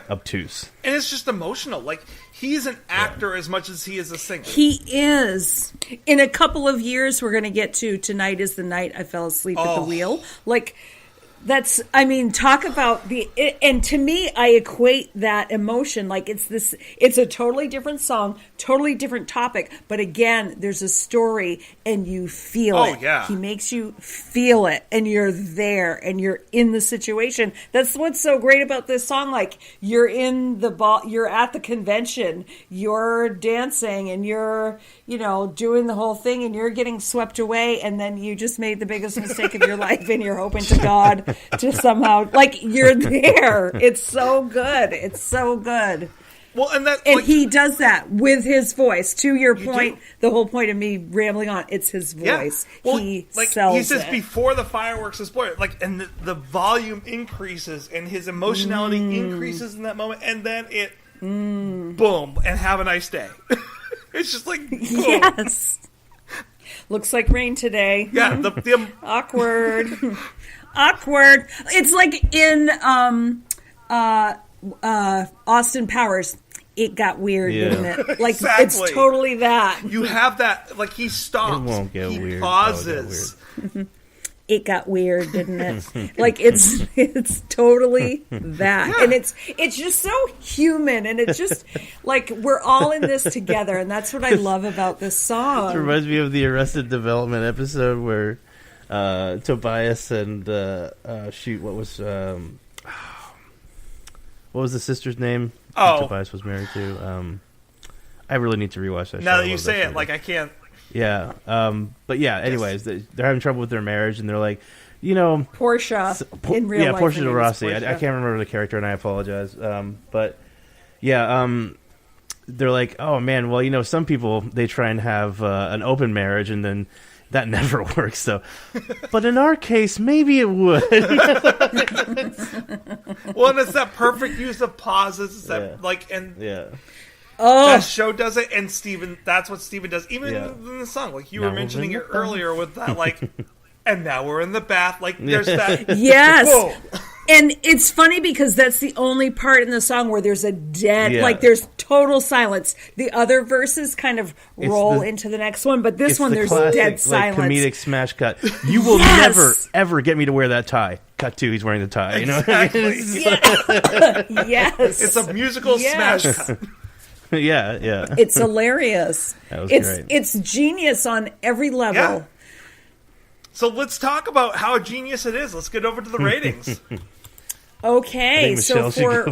obtuse. And it's just emotional. Like, he's an actor as much as he is a singer. He is. In a couple of years, we're going to get to Tonight is the Night I Fell Asleep at the Wheel. Like, that's, I mean, talk about and to me, I equate that emotion. Like, it's a totally different song, totally different topic. But again, there's a story and you feel it. Yeah. He makes you feel it and you're there and you're in the situation. That's what's so great about this song. Like, you're in you're at the convention, you're dancing and you're, doing the whole thing and you're getting swept away. And then you just made the biggest mistake of your life and you're hoping to God to somehow, like, you're there. It's so good. It's so good. Well, and he does that with his voice. To your point, the whole point of me rambling on, it's his voice. Yeah. Well, he he says before the fireworks explode, and the volume increases and his emotionality increases in that moment, and then it boom, and have a nice day. It's just like boom. Yes. Looks like rain today. Yeah, the awkward. Awkward. It's like in Austin Powers. It got weird, didn't it? Like, exactly. It's totally that. You have that. Like, he stops. It won't get he weird. pauses. It got weird, didn't it? Like, it's totally that. Yeah. And it's just so human, and it's just like we're all in this together, and that's what I love about this song. It reminds me of the Arrested Development episode where Tobias and what was the sister's name? Tobias was married to. I really need to rewatch that show. Now that you say it, like, I can't. Yeah. But yeah, anyways, they're having trouble with their marriage, and they're like, Portia in real life. Portia de Rossi. I can't remember the character, and I apologize. But yeah, they're like, oh man, well, some people, they try and have an open marriage, and then that never works. So, but in our case, maybe it would. Well, and it's that perfect use of pauses. It's that, yeah. That show does it, and that's what Steven does, even in the song. Like, you were mentioning it earlier with that, like, and now we're in the bath. Like, there's that. Yes. Whoa. And it's funny because that's the only part in the song where there's a dead, like, there's total silence. The other verses kind of roll into the next one, but this one there's classic, dead silence. Like, comedic smash cut. You will never, ever get me to wear that tie. Cut two, he's wearing the tie. Exactly. Yes. It's a musical smash cut. Yeah. It's hilarious. That was great. It's genius on every level. Yeah. So let's talk about how genius it is. Let's get over to the ratings. Okay, so for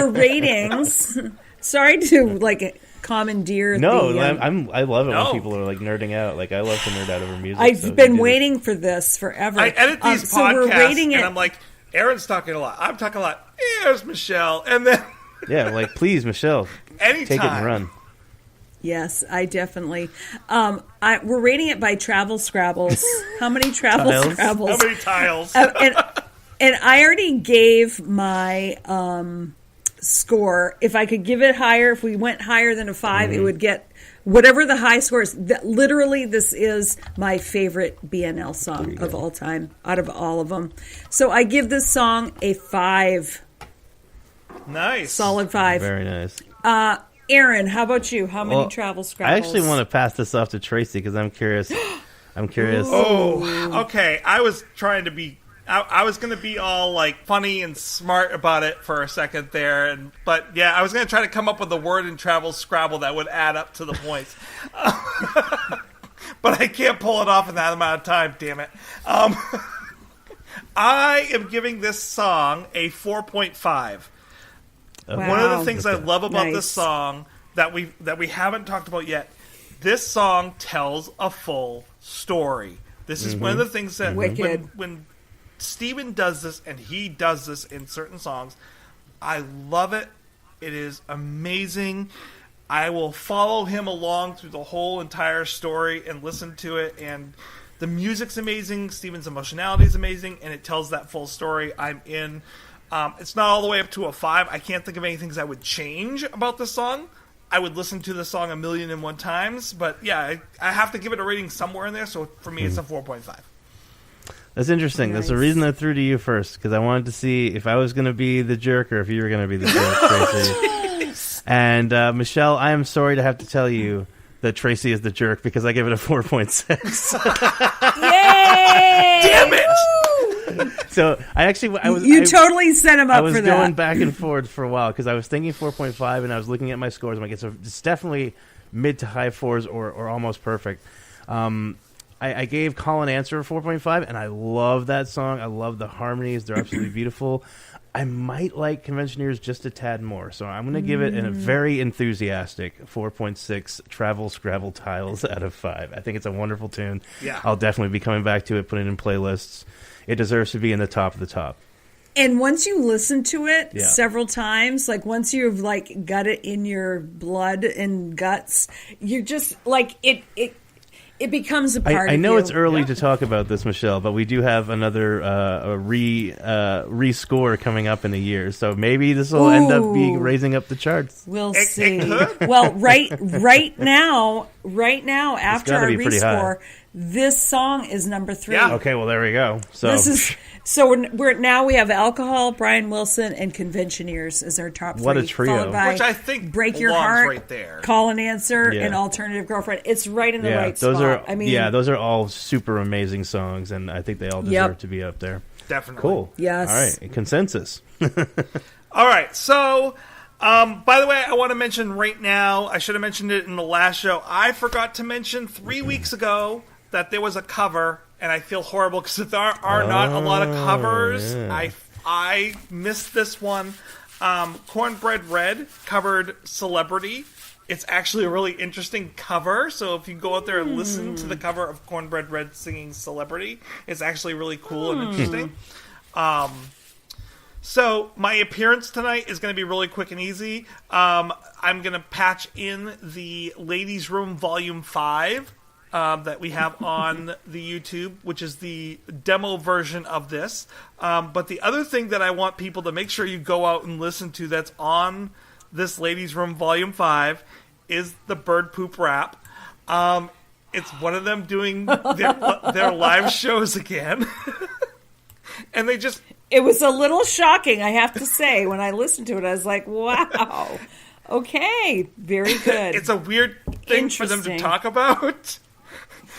ratings, sorry to commandeer. I love it when people are like nerding out. Like, I love to nerd out over music. I've been waiting for this forever. I edit these podcasts, and I'm like, Aaron's talking a lot. I'm talking a lot. Here's Michelle, and then like, please, Michelle, anytime. Take it and run. Yes, I definitely. We're rating it by travel Scrabbles. How many travel Scrabbles? How many tiles? And I already gave my score. If I could give it higher, if we went higher than a 5, it would get whatever the high score is. Literally, this is my favorite BNL song of all time, out of all of them. So I give this song a 5. Nice. Solid 5. Very nice. Aaron, how about you? How many travel Scrabbles? I actually want to pass this off to Tracy because I'm curious. Oh, okay. I was trying to be... I was going to be all, like, funny and smart about it for a second there. But, yeah, I was going to try to come up with a word in travel Scrabble that would add up to the points. But I can't pull it off in that amount of time, damn it. I am giving this song a 4.5. Wow. One of the things I love about this song that we haven't talked about yet, this song tells a full story. This is one of the things that when Steven does this, and he does this in certain songs, I love it. It is amazing. I will follow him along through the whole entire story and listen to it, and the music's amazing, Steven's emotionality is amazing, and it tells that full story. I'm in. It's not all the way up to a 5. I can't think of any things I would change about this song. I would listen to the song 1,000,001 times, but yeah, I have to give it a rating somewhere in there, so for me it's a 4.5. That's interesting. Nice. That's the reason I threw to you first, because I wanted to see if I was going to be the jerk or if you were going to be the jerk, Tracy. And Michelle, I am sorry to have to tell you that Tracy is the jerk because I give it a 4.6. Yay! Damn it! So I totally set him up for that. I was going back and forth for a while because I was thinking 4.5 and I was looking at my scores. I'm like, it's definitely mid to high fours or almost perfect. I gave Call and Answer a 4.5, and I love that song. I love the harmonies. They're absolutely beautiful. I might like Conventioneers just a tad more, so I'm going to give it a very enthusiastic 4.6 Travel Scrabble Tiles out of 5. I think it's a wonderful tune. Yeah. I'll definitely be coming back to it, putting it in playlists. It deserves to be in the top of the top. And once you listen to it several times, like once you've like got it in your blood and guts, you're just like it becomes a part of you. I know it's early to talk about this, Michelle, but we do have another rescore coming up in a year, so maybe this will end up being raising up the charts. We'll see. Well, right now, after our rescore, this song is number 3. Yeah. Okay, well there we go. So we have Alcohol, Brian Wilson, and Conventioneers as our top 3. What a trio! Which I think Break Your Heart, right there. Call and Answer, and Alternative Girlfriend. It's right in the right spot. Those are all super amazing songs, and I think they all deserve to be up there. Definitely. Cool. Yes. All right. Consensus. All right. So, by the way, I want to mention right now. I should have mentioned it in the last show. I forgot to mention 3 weeks ago that there was a cover. And I feel horrible because there are not a lot of covers. Yeah. I missed this one. Cornbread Red covered Celebrity. It's actually a really interesting cover. So if you go out there and listen to the cover of Cornbread Red singing Celebrity, it's actually really cool and interesting. So my appearance tonight is going to be really quick and easy. I'm going to patch in the Ladies' Room Volume 5. That we have on the YouTube, which is the demo version of this. But the other thing that I want people to make sure you go out and listen to that's on this Ladies' Room Volume 5 is the Bird Poop Rap. It's one of them doing their live shows again. And they just... It was a little shocking, I have to say. When I listened to it, I was like, wow. Okay, very good. It's a weird thing for them to talk about.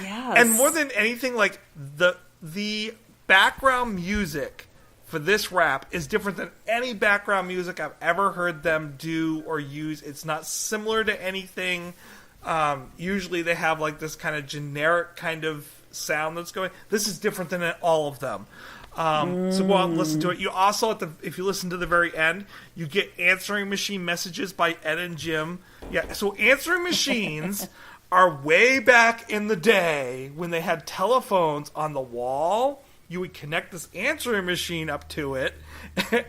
Yes. And more than anything, like the background music for this rap is different than any background music I've ever heard them do or use. It's not similar to anything. Usually they have like this kind of generic kind of sound that's going. This is different than all of them. So go out and listen to it. You also, if you listen to the very end, you get answering machine messages by Ed and Jim. Yeah, so answering machines are way back in the day when they had telephones on the wall. You would connect this answering machine up to it,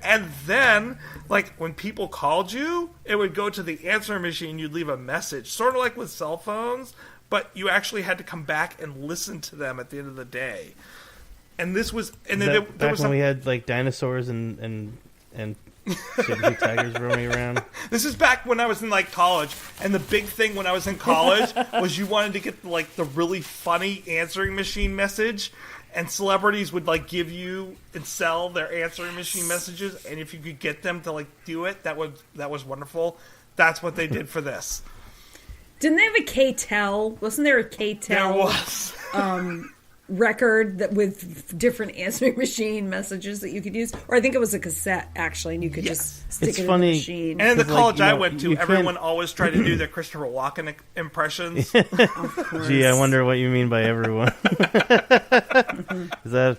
and then, like, when people called you, it would go to the answering machine, you'd leave a message. Sort of like with cell phones, but you actually had to come back and listen to them at the end of the day. And this was... And then there was when we had, like, dinosaurs and tigers roaming around. This is back when I was in like college, and the big thing when I was in college was you wanted to get like the really funny answering machine message, and celebrities would like give you and sell their answering machine messages, and if you could get them to like do it, that was wonderful. That's what they did for this. Didn't they have a K-Tel? Wasn't there a K-Tel? There was. Record that with different answering machine messages that you could use, or I think it was a cassette actually, and you could just stick it in the machine. And in the college I went to, everyone always tried to do their Christopher Walken impressions. Gee, I wonder what you mean by everyone. Is that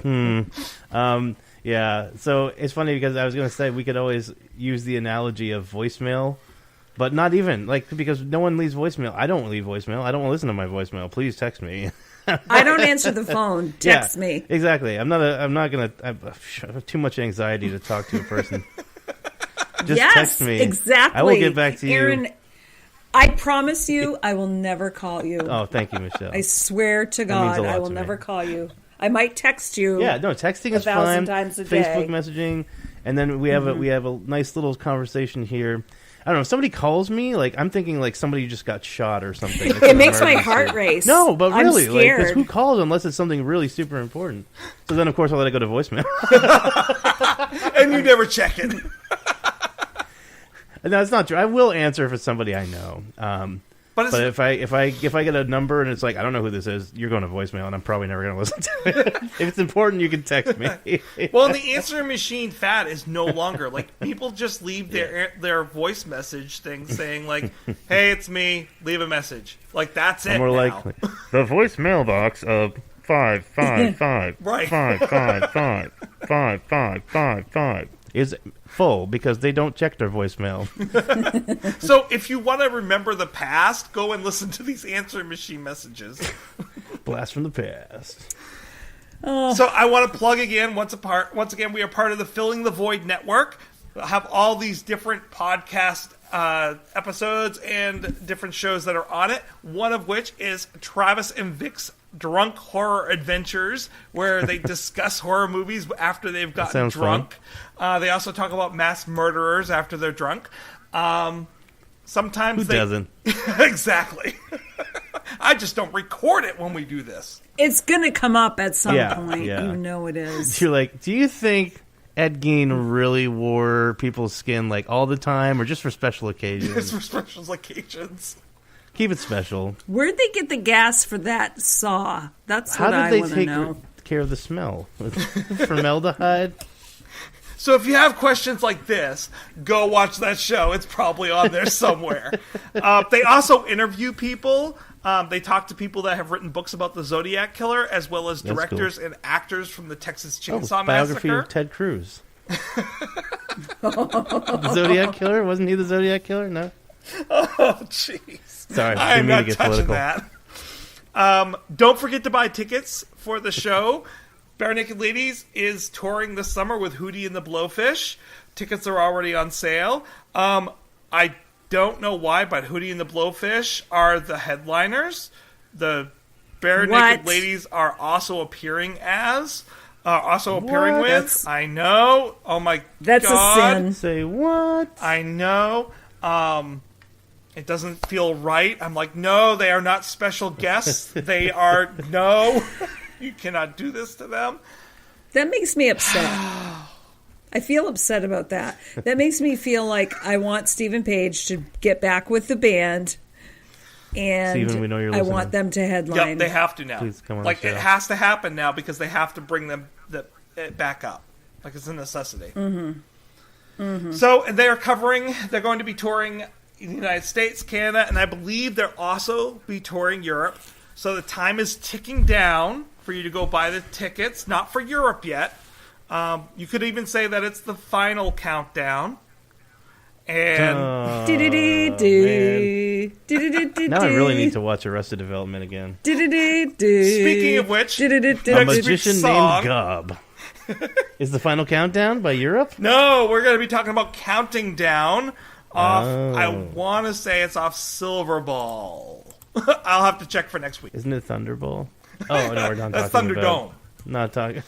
yeah? So it's funny because I was going to say we could always use the analogy of voicemail. But not even, like, because no one leaves voicemail. I don't leave voicemail. I don't want to listen to my voicemail. Please text me. I don't answer the phone. Text me. Exactly. I have too much anxiety to talk to a person. Just text me. Exactly. I will get back to you. Aaron, I promise you, I will never call you. Oh, thank you, Michelle. I swear to God, I will never call you. I might text you. Yeah, no, texting is fine. 1,000 times a day. Facebook messaging, and then we have a nice little conversation here. I don't know. If somebody calls me, like I'm thinking like somebody just got shot or something. It makes my heart race. No, but really, I'm like, scared. 'cause who calls unless it's something really super important? So then, of course, I'll let it go to voicemail. And you never check it. No, it's not true. I will answer if it's somebody I know. But if I get a number and it's like I don't know who this is, you're going to voicemail, and I'm probably never going to listen to it. If it's important, you can text me. Well, the answering machine fad is no longer like people just leave their voice message thing saying like, "Hey, it's me. Leave a message." Like that's it. More now. like the voicemail box of 555 right 555 5555 is full because they don't check their voicemail. So if you want to remember the past, go and listen to these answering machine messages. Blast from the past. So I want to plug again, once again, we are part of the Filling the Void Network. We'll have all these different podcast episodes and different shows that are on it. One of which is Travis and Vic's Drunk Horror Adventures, where they discuss horror movies after they've gotten drunk. They also talk about mass murderers after they're drunk. Sometimes Who doesn't? Exactly. I just don't record it when we do this. It's going to come up at some point. Yeah. You know it is. You're like, do you think Ed Gein really wore people's skin like all the time or just for special occasions? It's for special occasions. Keep it special. Where'd they get the gas for that saw? That's what I want to know. How did they take care of the smell? Formaldehyde? So if you have questions like this, go watch that show. It's probably on there somewhere. They also interview people. They talk to people that have written books about the Zodiac Killer, as well as directors and actors from the Texas Chainsaw biography Massacre. of Ted Cruz. The Zodiac Killer? Wasn't he the Zodiac Killer? No? Oh, jeez. Sorry, I am not to get touching political. that. Don't forget to buy tickets for the show. Bare Naked Ladies is touring this summer with Hootie and the Blowfish. Tickets are already on sale. I don't know why, but Hootie and the Blowfish are the headliners. The Bare Naked Ladies are also appearing with. I know. Oh my That's God. a sin. Say what? I know. It doesn't feel right. I'm like, no, they are not special guests. They are, no. You cannot do this to them. That makes me upset. I feel upset about that. That makes me feel like I want Stephen Page to get back with the band, and Stephen, we know you're I listening. want them to headline. Yep, they have to now. Please come on like the show. it has to happen now because they have to bring them back up. Like it's a necessity. Mm-hmm. Mm-hmm. So and they're going to be touring in the United States, Canada, and I believe they'll also be touring Europe. So the time is ticking down for you to go buy the tickets. Not for Europe yet. You could even say that it's the final countdown. And now I really need to watch Arrested Development again. Speaking of which, A magician named Gob. Is the final countdown by Europe? No, we're going to be talking about Counting Down off, I want to say it's off Silver Ball. I'll have to check for next week. Isn't it Thunderball? Oh, no, we're not That's talking Thunderdome. Not talking.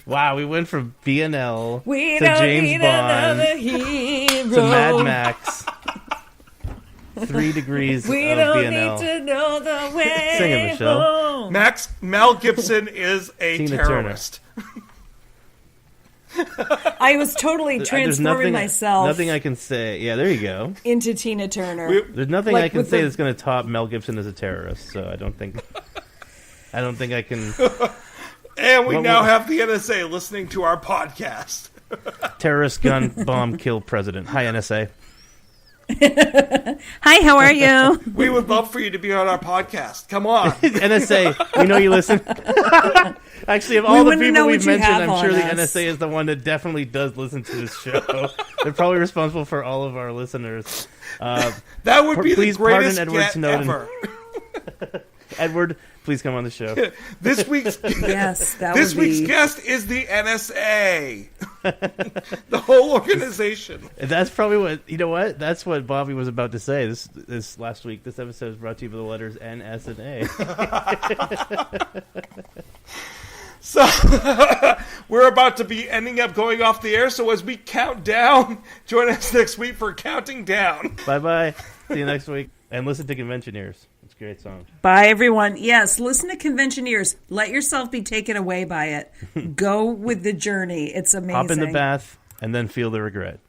Wow, we went from BNL We to don't James need Bond another hero. to Mad Max. 3 degrees We of don't BNL. need to know the way Sing it, Michelle. home. Mel Gibson is a Tina terrorist. I was totally transforming myself Nothing I can say. Yeah, there you go. into Tina Turner. There's nothing Like I can with say the- that's going to top Mel Gibson as a terrorist. So I don't think I can. And we now have the NSA listening to our podcast. Terrorist gun bomb kill president. Hi NSA. Hi, how are you? We would love for you to be on our podcast. Come on. NSA, we know you listen. Actually, of all the wanna people know we've what you mentioned, have I'm sure on the us. NSA is the one that definitely does listen to this show. They're probably responsible for all of our listeners. That would be the please greatest pardon Edward get Snowden. ever. Edward, please come on the show. This week's Yes, that this would be. week's guest is the NSA. The whole organization. That's probably what, you know what? That's what Bobby was about to say this last week. This episode is brought to you by the letters N, S, and A. So we're about to be ending up going off the air. So as we count down, join us next week for Counting Down. Bye-bye. See you next week. And listen to Conventioneers. It's a great song. Bye, everyone. Yes, listen to Conventioneers. Let yourself be taken away by it. Go with the journey. It's amazing. Hop in the bath and then feel the regret.